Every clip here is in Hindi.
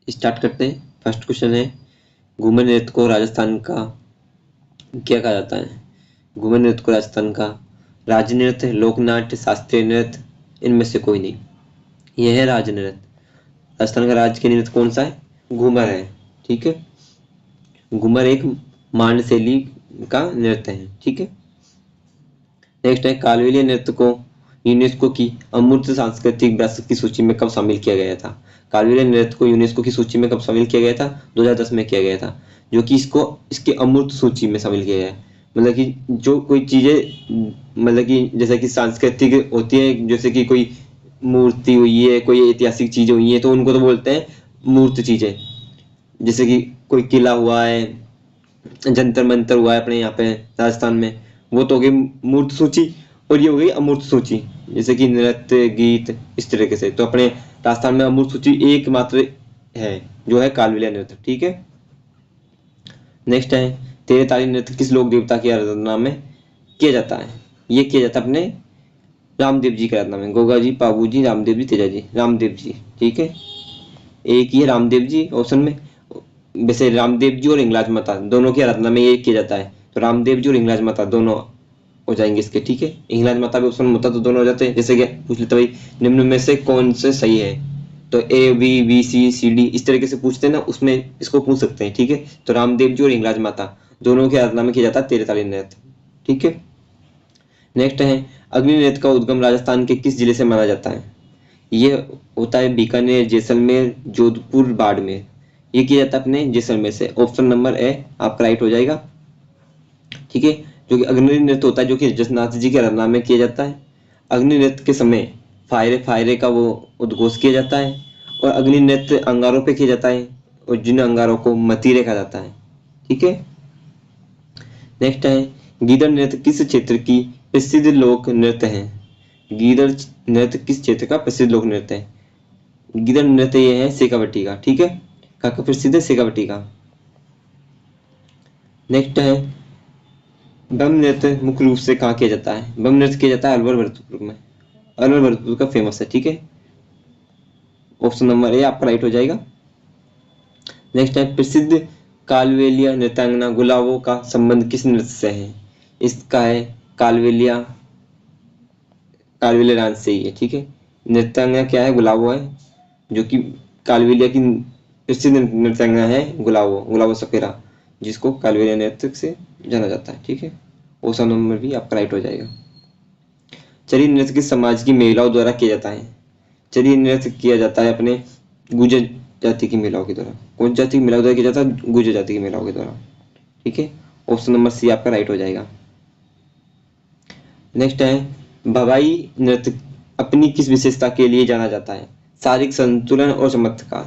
स्टार्ट करते हैं। फर्स्ट क्वेश्चन है, घूमर नृत्य को राजस्थान का क्या कहा जाता है? घूमर नृत्य को राजस्थान का राज्य नृत्य, लोकनाट्य, शास्त्रीय नृत्य, इनमें से कोई नहीं। यह है राज्य नृत्य। राजस्थान का राज्य के नृत्य कौन सा है? घूमर है। ठीक है, घूमर एक मांड शैली का नृत्य है। ठीक है, नेक्स्ट है, कालबेलिया नृत्य को यूनेस्को की अमूर्त सांस्कृतिक विरासत की सूची में कब शामिल किया गया था? कालबेलिया नृत्य को यूनेस्को की सूची में कब शामिल किया गया था? 2010 में किया गया था, जो कि इसको इसके अमूर्त सूची में शामिल किया गया है। मतलब कि जो कोई चीजें, मतलब कि जैसे कि सांस्कृतिक होती है, जैसे कि कोई मूर्ति हुई है, कोई ऐतिहासिक चीजें हुई है, तो उनको तो बोलते हैं मूर्त चीजें। जैसे कि कोई किला हुआ है, जंतर मंतर हुआ है अपने यहाँ पे राजस्थान में, वो तो हो गई मूर्त सूची, और ये हो गई अमूर्त सूची, जैसे कि नृत्य, गीत, इस तरीके से। तो अपने राजस्थान में अमूर्त सूची एकमात्र है, जो है कालबेलिया नृत्य। ठीक है, नेक्स्ट है, तेरे ताली नृत्य किस लोक देवता की आराधना में किया जाता है? ये किया जाता है अपने रामदेव जी की आराधना में। गोगा जी, पाबू जी, रामदेव जी, तेजा जी, रामदेव जी। ठीक है, एक ही है रामदेव जी ऑप्शन में। वैसे रामदेव जी और हिंगलाज माता दोनों की आराधना में ये किया जाता है, तो रामदेव जी और हिंगलाज माता दोनों हो जाएंगे इसके। ठीक है, हिंगलाज माता भी ऑप्शन में होता तो दोनों हो जाते हैं। जैसे कि पूछ लेते भाई निम्न में से कौन से सही है, तो A B C C D इस तरीके से पूछते हैं ना, उसमें इसको पूछ सकते हैं। ठीक है, तो रामदेव जी और हिंगलाज माता दोनों की आराधना में किया जाता है तेरे ताली नृत्य। ठीक है, नेक्स्ट है, अग्नि नृत्य का उद्गम राजस्थान के किस जिले से माना जाता है? ये होता है बीकानेर, जैसलमेर, जोधपुर, बाड़मेर। ये किया जाता है अपने जैसलमेर से। ऑप्शन नंबर ए आपका राइट हो जाएगा। ठीक है, जो कि अग्नि नृत्य होता है, जो कि जसनाथ जी के आराधना में किया जाता है। अग्नि नृत्य के समय फायरे फायरे का वो उद्घोष किया जाता है, और अग्नि नृत्य अंगारों पे किया जाता है, और जिन अंगारों को मतीरे कहा जाता है। ठीक है, नेक्स्ट है, गीदड़ नृत्य किस क्षेत्र की प्रसिद्ध लोक नृत्य है? गीदड़ नृत्य किस क्षेत्र का प्रसिद्ध लोक नृत्य है? गीदड़ नृत्य ये है शेखावटी का। ठीक है, काफी प्रसिद्ध है शेखावटी का। नेक्स्ट है, बम नृत्य मुख्य रूप से कहाँ किया जाता है? बम नृत्य किया जाता है अलवर भरतपुर में। अलवर भरतपुर का फेमस है। ठीक है, ऑप्शन नंबर ए आपका राइट हो जाएगा। नेक्स्ट है, प्रसिद्ध कालबेलिया नृत्यांगना गुलाबों का संबंध किस नृत्य से है? इसका है कालबेलिया, कालबेलिया डांस से ही है। ठीक है, नृत्यांगना क्या है? गुलाबो है, जो कि कालबेलिया की प्रसिद्ध नृत्यांगना है गुलाबो, गुलाबो सपेरा, जिसको कालबेलिया नृत्य से जाना जाता है। ठीक है, ऑप्शन नंबर भी आपका राइट हो जाएगा। चरी नृत्य किस समाज की महिलाओं द्वारा किया जाता है? चरी नृत्य किया जाता है अपने गुर्जर जाति की महिलाओं के द्वारा। कौन जाति की महिलाओं द्वारा किया जाता है? गुर्जर जाति की महिलाओं के द्वारा। ठीक है, ऑप्शन नंबर सी आपका राइट हो जाएगा। नेक्स्ट है, भवाई नृत्य अपनी किस विशेषता के लिए जाना जाता है? शारीरिक संतुलन और चमत्कार।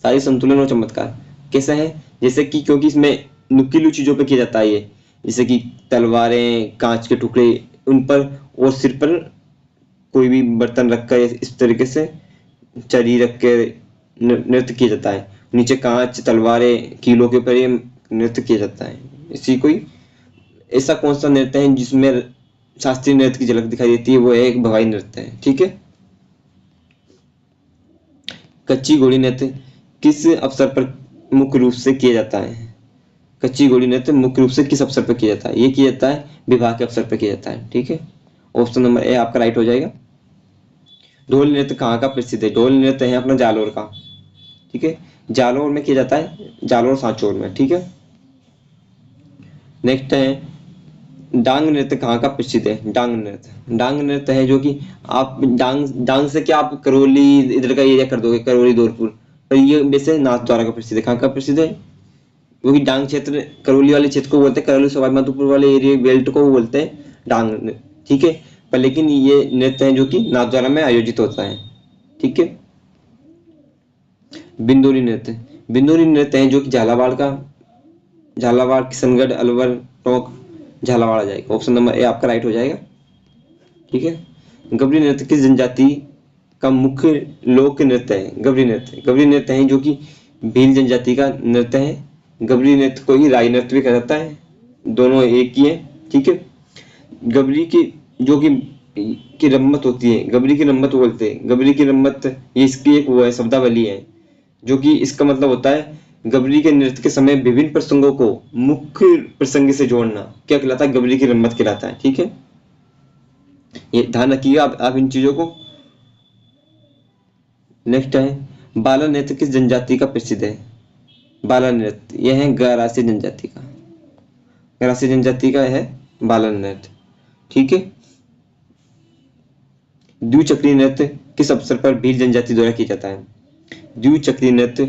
शारीरिक संतुलन और चमत्कार कैसा है? जैसे कि क्योंकि इसमें नुकीली चीजों पे किया जाता है ये, जैसे कि तलवारें, कांच के टुकड़े, उन पर, और सिर पर कोई भी बर्तन रखकर इस तरीके से चरी रख के नृत्य किया जाता है। नीचे कांच, तलवारें, कीलों के ऊपर ये नृत्य किया जाता है। इसी कोई ऐसा कौन सा नृत्य है जिसमें शास्त्रीय नृत्य की झलक दिखाई देती है? वो है एक भवाई नृत्य है। ठीक है, कच्ची घोड़ी नृत्य किस अवसर पर मुख्य रूप से किया जाता है? कच्ची घोड़ी नृत्य मुख्य रूप से किस अवसर पर किया जाता है? ये किया जाता है विवाह के अवसर पर किया जाता है। ठीक है, ऑप्शन नंबर ए आपका राइट हो जाएगा। ढोल नृत्य कहाँ का प्रसिद्ध है? ढोल नृत्य है अपना जालोर का। ठीक है, जालोर में किया जाता है, जालोर सांचौर में। ठीक है, नेक्स्ट है, डांग नृत्य कहाँ का प्रसिद्ध है? डांग नृत्य, डांग नृत्य है जो कि आप डांग, डांग से क्या आप करौली इधर का एरिया कर दोगे, करौली धौलपुर, पर ये वैसे नाथद्वारा का प्रसिद्ध है। कहाँ का प्रसिद्ध है? क्योंकि डांग क्षेत्र करौली वाले क्षेत्र को बोलते हैं, करौली सवाई माधोपुर वाले एरिया बेल्ट को वो बोलते हैं डांग नृत्य। ठीक है, पर लेकिन ये नृत्य है जो कि नाथद्वारा में आयोजित होता है। ठीक है, बिंदोरी नृत्य, बिंदोरी नृत्य है जो कि झालावाड़ का, झालावाड़, किशनगढ़, अलवर, टोंक, झालावाड़ आ जाएगा। ऑप्शन नंबर ए आपका राइट हो जाएगा। ठीक है, गबरी नृत्य किस जनजाति का मुख्य लोक नृत्य है? गबरी नृत्य, गबरी नृत्य है जो कि भील जनजाति का नृत्य है। गबरी नृत्य को ही राई नृत्य भी कहा जाता है, दोनों एक ही है। ठीक है, गबरी की जो कि रम्मत होती है, गबरी की रम्मत बोलते हैं। गबरी की रम्मत ये इसकी एक वो है, शब्दावली है। जो कि इसका मतलब होता है गबरी के नृत्य के समय विभिन्न प्रसंगों को मुख्य प्रसंग से जोड़ना क्या कहलाता है, गबरी की रम्मत कहलाता है। ठीक है, ये ध्यान रखिएगा आप इन चीजों को। नेक्स्ट है बाला नृत्य किस जनजाति का प्रसिद्ध है। बाला नृत्य यह है गरासी जनजाति का, गरासी जनजाति का है बाला नृत्य। ठीक है, द्विचक्रीय नृत्य किस अवसर पर भील जनजाति द्वारा किया जाता है। द्विचक्रीय नृत्य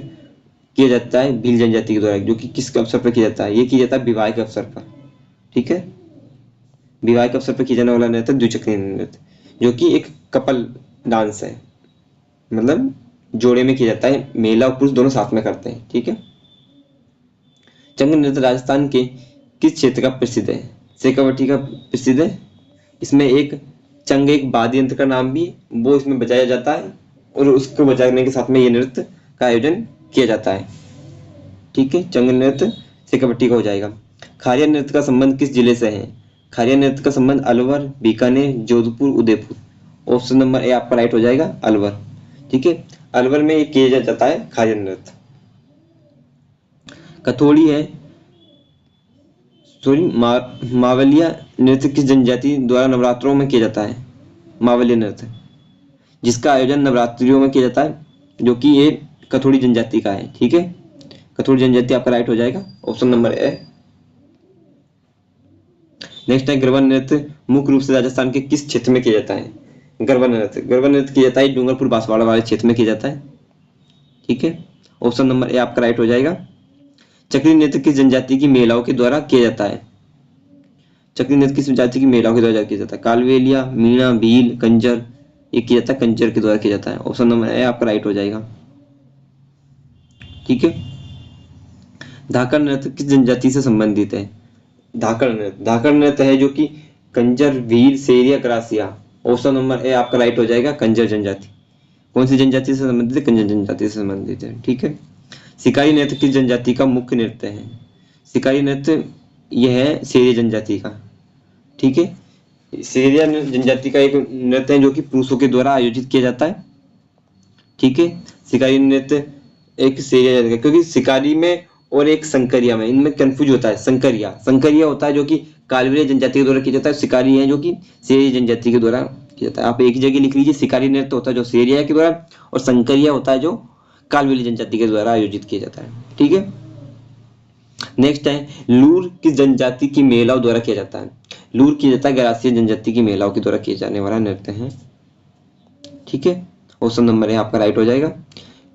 किया जाता है भील जनजाति के द्वारा, जो कि किस अवसर पर किया जाता है, ये किया जाता है विवाह के अवसर पर। ठीक है, विवाह के अवसर पर किया जाने वाला नृत्य द्विचक्रीय नृत्य, जो कि एक कपल डांस है, मतलब जोड़े में किया जाता है, महिला और पुरुष दोनों साथ में करते हैं। ठीक है, चंग नृत्य राजस्थान के किस क्षेत्र का प्रसिद्ध है। शेखावटी का प्रसिद्ध है। इसमें एक चंग एक वाद्य यंत्र का नाम भी वो इसमें बजाया जाता है और उसको बजाने के साथ में ये नृत्य का आयोजन किया जाता है। ठीक है, चंग नृत्य शेखावटी का हो जाएगा। खारिया नृत्य का संबंध किस जिले से है। खारिया नृत्य का संबंध Alwar, Bikaner, Jodhpur, Udaipur. Option number A आपका राइट हो जाएगा, अलवर। ठीक है, अलवर में ये किया जाता है खारिया नृत्य। कथोड़ी है मावलिया नृत्य किस जनजाति द्वारा नवरात्रों में किया जाता है। मावलिया नृत्य जिसका आयोजन नवरात्रियों में किया जाता है, जो कि ये कथोड़ी जनजाति का है। ठीक है, कथोड़ी जनजाति आपका राइट हो जाएगा, ऑप्शन नंबर ए। नेक्स्ट है गरबा नृत्य मुख्य रूप से राजस्थान के किस क्षेत्र में किया जाता है। गरबा नृत्य किया जाता है डूंगरपुर बांसवाड़ा वाले क्षेत्र में किया जाता है। ठीक है, ऑप्शन नंबर ए आपका राइट हो जाएगा। चक्री नृत्य किस जनजाति की महिलाओं के द्वारा किया जाता है। चक्री नृत्य किस जनजाति की महिलाओं के द्वारा किया जाता है। कालवेलिया, मीणा, भील, कंजर, ये किया जाता है कंजर के द्वारा किया जाता है। ऑप्शन नंबर ए आपका राइट हो जाएगा। ठीक है, धाकड़ नृत्य किस जनजाति से संबंधित है। धाकड़ नृत्य है जो कि Kanjar, Bhil, Seriya, Grasia. Option number A आपका राइट हो जाएगा, कंजर जनजाति। कौन सी जनजाति से संबंधित है, कंजर जनजाति से संबंधित है। ठीक है, शिकारी नृत्य किस जनजाति का मुख्य नृत्य है। शिकारी नृत्य यह है सेरिया जनजाति का। ठीक है, सेरिया जनजाति का एक नृत्य है जो कि पुरुषों के द्वारा आयोजित किया जाता है। ठीक है, शिकारी नृत्य एक सेरिया जनजाति का, क्योंकि शिकारी में और एक संकरिया में इनमें कंफ्यूज होता है। संकरिया होता है जो कि कालवेलिया जनजाति के द्वारा किया जाता है, शिकारी है जो कि सेरिया जनजाति के द्वारा किया जाता है। आप एक ही जगह लिख लीजिए, शिकारी नृत्य होता है जो सेरिया के द्वारा और संकरिया होता है जो कालवेली जनजाति के द्वारा आयोजित किया जाता है। ठीक है, नेक्स्ट है लूर किस जनजाति की महिलाओं द्वारा किया जाता है। लूर किया जाता है गरासिया जनजाति की महिलाओं के द्वारा किए जाने वाला नृत्य है। ठीक है, ऑप्शन नंबर है आपका राइट हो जाएगा।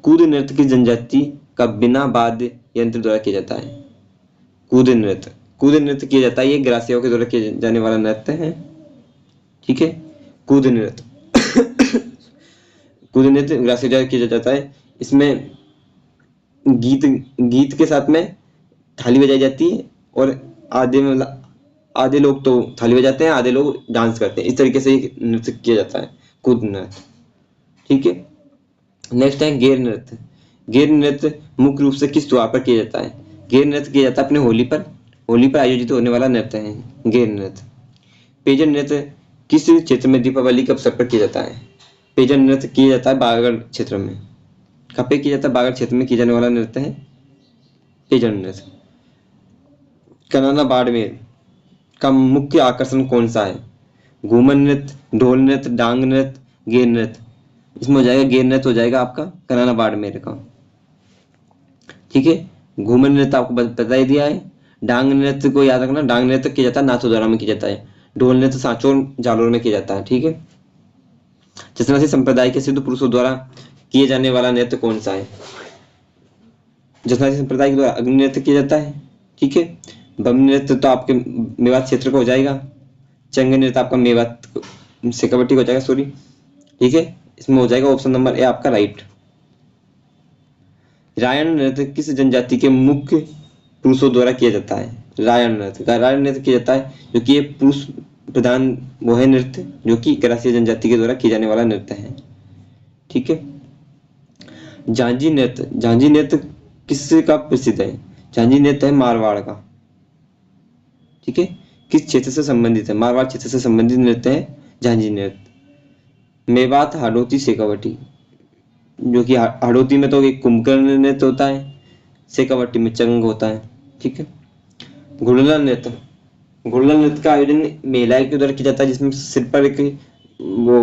कूद नृत्य किस जनजाति का बिना वाद्य यंत्र द्वारा किया जाता है। कूद नृत्य किया जाता है, ये ग्रासियाओं के द्वारा किया जाने वाला नृत्य है। ठीक है, कूद नृत्य ग्रासिया द्वारा किया जाता है। इसमें गीत के साथ में थाली बजाई जाती है और आधे लोग तो थाली बजाते हैं, आधे लोग डांस करते हैं। इस तरीके से नृत्य किया जाता है, कूद नृत्य। ठीक है, नेक्स्ट है गेर नृत्य मुख्य रूप से किस त्योहार पर किया जाता है। गेर नृत्य किया जाता है अपने होली पर आयोजित होने वाला नृत्य है गेर नृत्य। पेजन नृत्य किस क्षेत्र में दीपावली के अवसर पर किया जाता है। पेजन नृत्य किया जाता है बागड़ क्षेत्र में। कहाँ किया जाता है, बागड़ क्षेत्र में किया जाने वाला नृत्य है पेजन नृत्य। कनाना बाड़मेर का मुख्य आकर्षण कौन सा है। घूमर नृत्य, ढोल नृत्य, डांग नृत्य, गेर नृत्य। इसमें हो जाएगा गेर नृत्य हो जाएगा आपका कनाना बाड़मेर का। ठीक है, घूमर नृत्य आपको बता ही दिया है। डांग नृत्य को याद रखना, डांग नृत्य किया जाता है नाथद्वारा में किया जाता है। ढोल नृत्य सांचौर जालोर में किया जाता है। ठीक है, जसनासी संप्रदाय के सिद्ध पुरुषों द्वारा किए जाने वाला नृत्य कौन सा है। जसनासी संप्रदाय के द्वारा अग्नि नृत्य किया जाता है। ठीक है, बम नृत्य तो आपके मेवात क्षेत्र का हो जाएगा। चंग नृत्य आपका मेवात शेखावटी का हो जाएगा, सॉरी। ठीक है, इसमें हो जाएगा ऑप्शन नंबर ए आपका राइट। रायन नृत्य किस जनजाति के मुख्य पुरुषों द्वारा किया जाता है। रायन नृत्य किया जाता है जो कि ये पुरुष प्रधान वो है नृत्य, जो कि गरासिया जनजाति के द्वारा किया जाने वाला नृत्य है। ठीक है, झांझी नृत्य किसका प्रसिद्ध है। झांझी नृत्य है मारवाड़ का। ठीक है, किस क्षेत्र से संबंधित है, मारवाड़ क्षेत्र से संबंधित नृत्य है झांझी नृत्य। मेवात, हाड़ौती, शेखावटी। जो कि हड़ौती में तो एक कुंभकर्ण नृत्य होता है, शेखावटी में चंग होता है। ठीक है। घुड़ला नृत्य, घुड़ला नृत्य का आयोजन महिलाएं के द्वारा किया जाता है, जिसमें सिर पर एक वो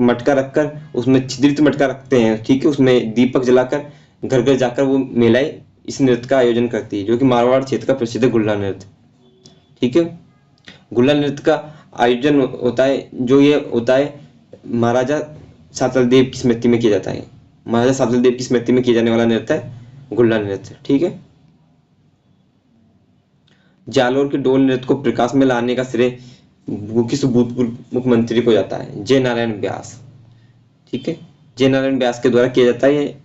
मटका रखकर उसमें छिद्रित मटका रखते हैं। ठीक है। उसमें दीपक जलाकर घर घर जाकर वो महिलाएं इस नृत्य का आयोजन करती है, जो कि मारवाड़ क्षेत्र का प्रसिद्ध घुड़ला नृत्य। ठीक है। घुड़ला नृत्य का आयोजन होता है, जो ये होता है महाराजा सातल देव की स्मृति में किया जाता है। महाराजा सातल देव की स्मृति में किया जाने वाला नृत्य है घुड़ला नृत्य। ठीक है। जालोर के डोल नृत्य को प्रकाश में लाने का श्रेय किस भूतपूर्व मुख्यमंत्री को जाता है? जय नारायण व्यास। ठीक है। जय नारायण व्यास के द्वारा किया जाता है ये,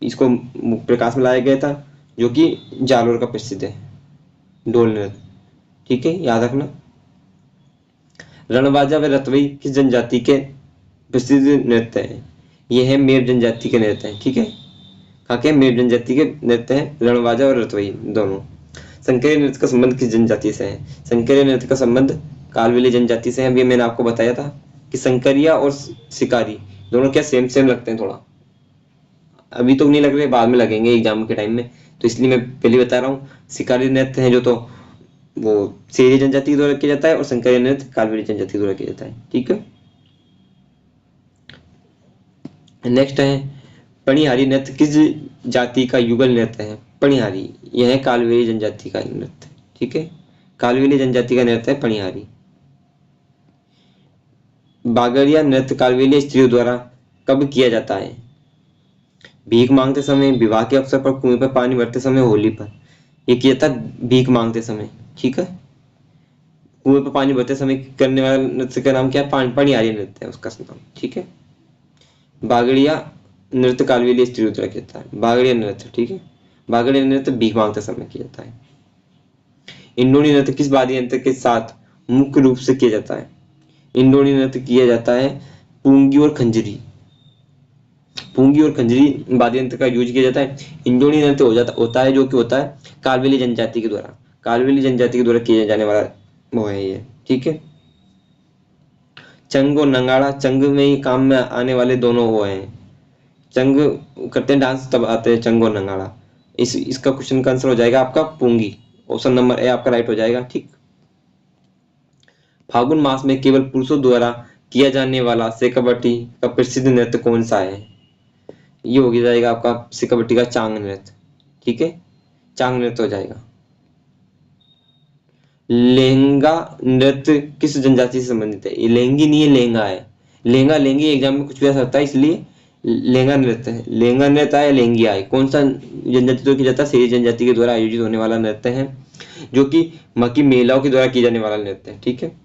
इसको प्रकाश में लाया गया था, जो कि जालोर का प्रसिद्ध है डोल नृत्य। ठीक है, याद रखना। रणबाजा व रतवई किस जनजाति के प्रसिद्ध नृत्य है? ये है मेर जनजाति के नृत्य है। ठीक है। कहा क्या? मेर जनजाति के नृत्य है रणबाजा और रतवई दोनों। संकरिया नृत्य का संबंध किस जनजाति से है? संकरिया नृत्य का संबंध कालवेली जनजाति से है। अभी मैंने आपको बताया था कि संकरिया और शिकारी दोनों क्या सेम सेम लगते हैं थोड़ा। अभी तो नहीं लग रहे, बाद में लगेंगे एग्जाम के टाइम में, तो इसलिए मैं पहले बता रहा हूँ। शिकारी नृत्य है जो तो वो सेरी जनजाति के द्वारा किया जाता है, और संकरिया नृत्य कालवेली जनजाति के द्वारा किया जाता है। ठीक है। नेक्स्ट है पणिहारी नृत्य किस जाति का युगल नृत्य है? पणिहारी, यह है कालवेली जनजाति का नृत्य। ठीक है। कालवेली जनजाति का नृत्य है पणिहारी। बागड़िया नृत्य कालवेली स्त्रियों द्वारा कब किया जाता है? भीख मांगते समय, विवाह के अवसर पर, कुएं पर पानी भरते समय, होली पर। ये किया था भीख मांगते समय। ठीक है। कुएं पर पानी भरते समय करने वाला नृत्य का नाम क्या है? पणिहारी नृत्य है उसका नाम। ठीक है। बागड़िया नृत्य कालवेली स्त्रियों द्वारा किया जाता है, बागड़िया नृत्य। ठीक है। बागड़िया नृत्य भीख मांगते समय किया जाता है। इंडोनी नृत्य किस वाद्य यंत्र के साथ मुख्य रूप से किया जाता है? इंडोनी नृत्य किया जाता है पूंगी और खंजरी। पूंगी और खंजरी वाद्य यंत्र का यूज किया जाता है। इंडोनी नृत्य होता है जो कि होता है कालवेली जनजाति के द्वारा, कालवेली जनजाति के द्वारा किया जाने वाला वो है ये। ठीक है। चंग और नंगाड़ा, चंग में ही काम में आने वाले दोनों वो हैं। चंग करते हैं डांस, तब आते हैं चंग और नंगाड़ा। इसका क्वेश्चन का आंसर हो जाएगा आपका पूंगी। ऑप्शन नंबर ए आपका राइट हो जाएगा। ठीक। फागुन मास में केवल पुरुषों द्वारा किया जाने वाला शेखावटी का प्रसिद्ध नृत्य कौन सा है? ये हो जाएगा आपका शेखावटी का चांग नृत्य। ठीक है। चांग नृत्य हो जाएगा। लहंगा नृत्य किस जनजाति से संबंधित है? ये लहंगी नहीं है, लहंगा है। लहंगा लेंगी एग्जाम में कुछ भी आ सकता है, इसलिए लहंगा नृत्य है। लहंगा नृत्य है, लहंगी आए। कौन सा जनजाति द्वारा किया जाता है? शेरी जनजाति के द्वारा आयोजित होने वाला नृत्य है, जो कि मकी महिलाओं के द्वारा किया जाने वाला नृत्य है। ठीक है।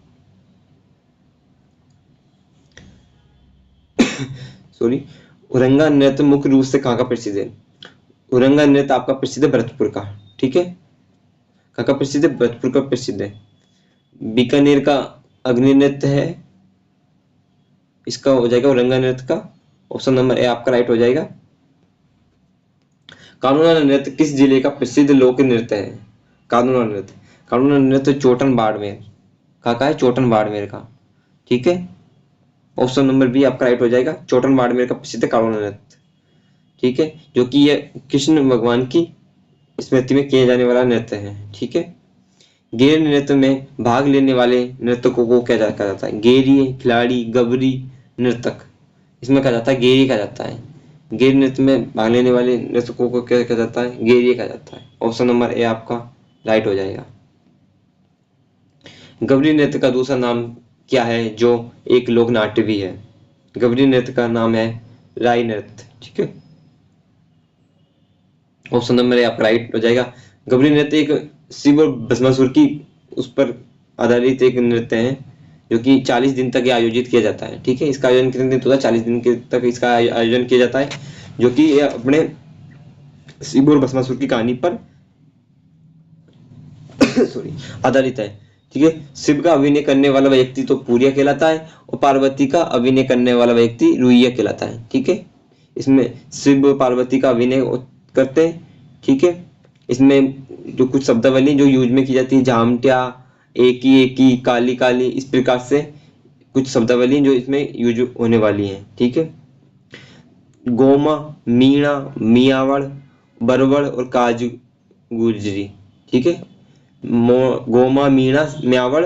सॉरी। उरंगा नृत्य मुख्य रूप से कहाँ का प्रसिद्ध है? उरंगा नृत्य आपका प्रसिद्ध है भरतपुर का। ठीक है। कहाँ का प्रसिद्ध है? भरतपुर का प्रसिद्ध है। बीकानेर का अग्नि नृत्य है, इसका हो जाएगा उरंगा नृत्य का। ऑप्शन नंबर ए आपका राइट हो जाएगा। कानूना नृत्य किस जिले का प्रसिद्ध लोक नृत्य है? कानूना नृत्य, कानूना नृत्य चोटन बाड़मेर का है, चोटन बाड़मेर का। ठीक है। ऑप्शन नंबर बी आपका राइट हो जाएगा। चोटन बाड़मेर का प्रसिद्ध कानूना नृत्य। ठीक है। जो कि ये कृष्ण भगवान की स्मृति में किए जाने वाला नृत्य है। ठीक है। गेर नृत्य में भाग लेने वाले नर्तकों को क्या कहा जाता है? गेरिए, खिलाड़ी, गबरी, नर्तक। इसमें कहा जाता है गेरी कहा जाता है। गेर नृत्य में भाग लेने वाले नर्तकों को क्या कहा जाता है? गेरिए कहा जाता है। ऑप्शन नंबर ए आपका राइट हो जाएगा। गबरी नृत्य का दूसरा नाम क्या है, जो एक लोक नाट्य भी है? गबरी नृत्य का नाम है राई नृत्य। ठीक है। ऑप्शन नंबर ए आपका राइट हो जाएगा। गबरी नृत्य एक शिव और भस्मासुर की उस पर आधारित एक नृत्य है, जो कि 40 दिन तक आयोजित किया जाता है। ठीक है। इसका आयोजन कितने दिन होता है? 40 दिन के तक इसका आयोजन किया जाता है, जो कि अपने शिव और भस्मासुर की कहानी पर सॉरी आधारित है। ठीक है। शिव का अभिनय करने वाला व्यक्ति तो पूरिया कहलाता है, और पार्वती का अभिनय करने वाला व्यक्ति रुइया कहलाता है। ठीक है। इसमें शिव पार्वती का अभिनय करते हैं। ठीक है। इसमें जो कुछ शब्दावली जो यूज में की जाती है, झामट्या, एकी, काली काली, इस प्रकार से कुछ शब्दावली जो इसमें यूज होने वाली है। ठीक है। गोमा, मीणा, मियावड़, बरवड़ और काज गुजरी। ठीक है, गोमा, मीणा, म्यावड़,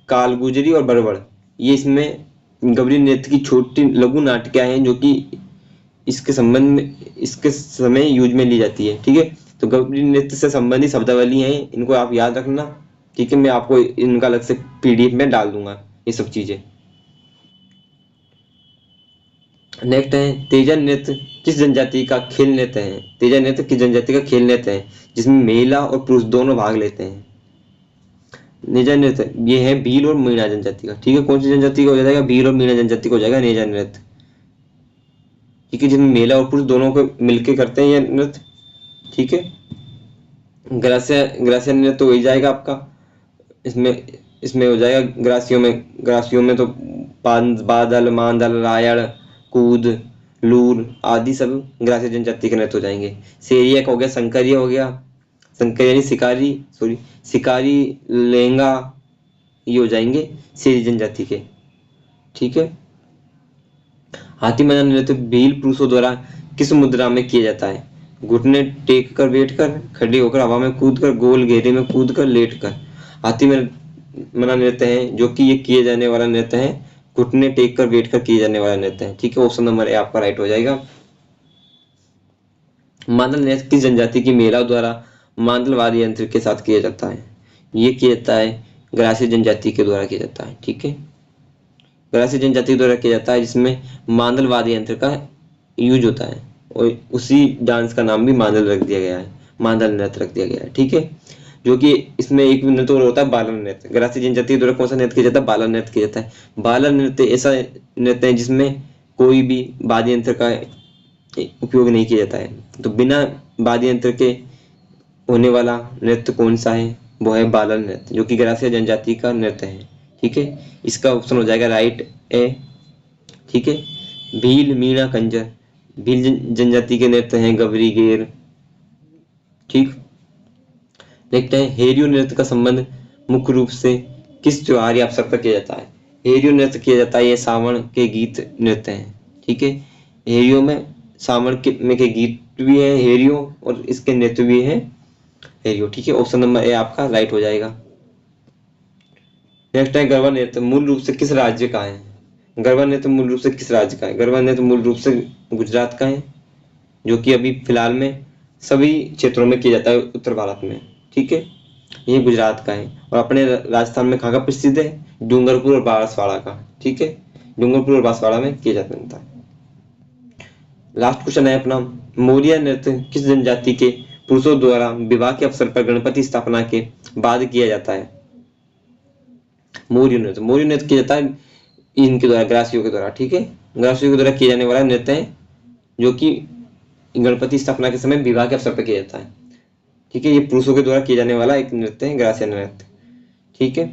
काल गुजरी और बरवड़, ये इसमें गवरी नृत्य की छोटी लघु नाटिकाएं हैं जो कि इसके संबंध में इसके समय यूज में ली जाती है। ठीक है, तो गवरी नृत्य से संबंधित शब्दावली हैं, इनको आप याद रखना। ठीक है, मैं आपको इनका अलग से पीडीएफ में डाल दूंगा ये सब चीजें। नेक्स्ट है तेजा नृत्य किस जनजाति का खेल नृत्य है। तेजा नृत्य किस जनजाति का खेल नृत्य है जिसमें महिला और पुरुष दोनों भाग लेते हैं। नेजा नृत्य ये है भील और मीणा जनजाति का। ठीक है, कौन सी जनजाति का हो जाएगा, भील और मीणा जनजाति का हो जाएगा नेजा नृत्य। ठीक है, जिसमें महिला और पुरुष दोनों को मिलके करते हैं ये नृत्य। ठीक है, ग्रासिया ग्रासिया नृत्य तो हो ही जाएगा आपका। इसमें इसमें हो जाएगा ग्रासियों में तो बादल, मांदल, रायड़, कूद, लूर आदि सब ग्रासीय जनजाति के नृत्य हो जाएंगे। सेरिया का हो गया, संकरिया हो गया, संकर यानी शिकारी, लेंगा, ये हो जाएंगे सेरी जनजाति के। ठीक है, हाथी मजा नृत्य भील पुरुषों द्वारा किस मुद्रा में किया जाता है। घुटने टेक कर बैठ कर, खड़े होकर, हवा में कूद कर, गोल घेरे में कूद कर, लेट कर। हाथी में मना नृत्य है जो कि ये किए जाने वाला नृत्य है, घुटने टेक कर बैठ कर किए जाने वाला नृत्य है। ठीक है, ऑप्शन नंबर ए आपका राइट हो जाएगा। मांदल नृत्य किस जनजाति की महिलाओं द्वारा मांदल वाद्य यंत्र के साथ किया जाता है। ये किया जाता है ग्रासीय जनजाति के द्वारा किया जाता है। ठीक है, ग्रासीय जनजाति द्वारा किया जाता है जिसमें मांदल वाद्य यंत्र का यूज होता है और उसी डांस का नाम भी मांदल रख दिया गया है, मांदल नृत्य रख दिया गया है। ठीक है, जो कि इसमें एक नृत्य और होता है बालन नृत्य। ग्रासीय जनजाति द्वारा कौन सा नृत्य किया जाता है, बालन नृत्य किया जाता है। बालन नृत्य ऐसा नृत्य है जिसमें कोई भी वाद्य यंत्र का उपयोग नहीं किया जाता है। तो बिना वाद्य यंत्र के होने वाला नृत्य कौन सा है, वो है बालन नृत्य, जो कि ग्रासीय जनजाति का नृत्य है। ठीक है, इसका ऑप्शन हो जाएगा राइट ए। ठीक है, भील, मीणा, कंजर, भील जनजाति के नृत्य हैं गवरी, गेर। ठीक, देखते हैं हेरियो नृत्य का संबंध मुख्य रूप से किस त्योहार या अवसर पर किया जाता है। हेरियो नृत्य किया जाता है, ये सावन के गीत नृत्य हैं। ठीक है, हेरियो में सावन के गीत भी है हेरियो और इसके नृत्य भी है हेरियो। ठीक है, ऑप्शन नंबर ए आपका राइट हो जाएगा। नेक्स्ट है गरबा नृत्य मूल रूप से किस राज्य का है। गरबा नृत्य मूल रूप से किस राज्य का है। गरबा नृत्य मूल रूप से गुजरात का है, जो कि अभी फिलहाल में सभी क्षेत्रों में किया जाता है उत्तर भारत में। ठीक है, ये गुजरात का है और अपने राजस्थान में कहाँ का प्रसिद्ध है, डूंगरपुर और बांसवाड़ा का। ठीक है, डूंगरपुर और बांसवाड़ा में किया जाता है। लास्ट क्वेश्चन है अपना, मौर्य नृत्य किस जनजाति के पुरुषों द्वारा विवाह के अवसर पर गणपति स्थापना के बाद किया जाता है। मौर्य नृत्य किया जाता है इनके द्वारा, ग्रासियों के द्वारा। ठीक है, ग्रासियों के द्वारा किया जाने वाला नृत्य है जो कि गणपति स्थापना के समय विवाह के अवसर पर किया जाता है। ठीक है, ये पुरुषों के द्वारा किया जाने वाला एक नृत्य है, ग्रासिया नृत्य। ठीक है,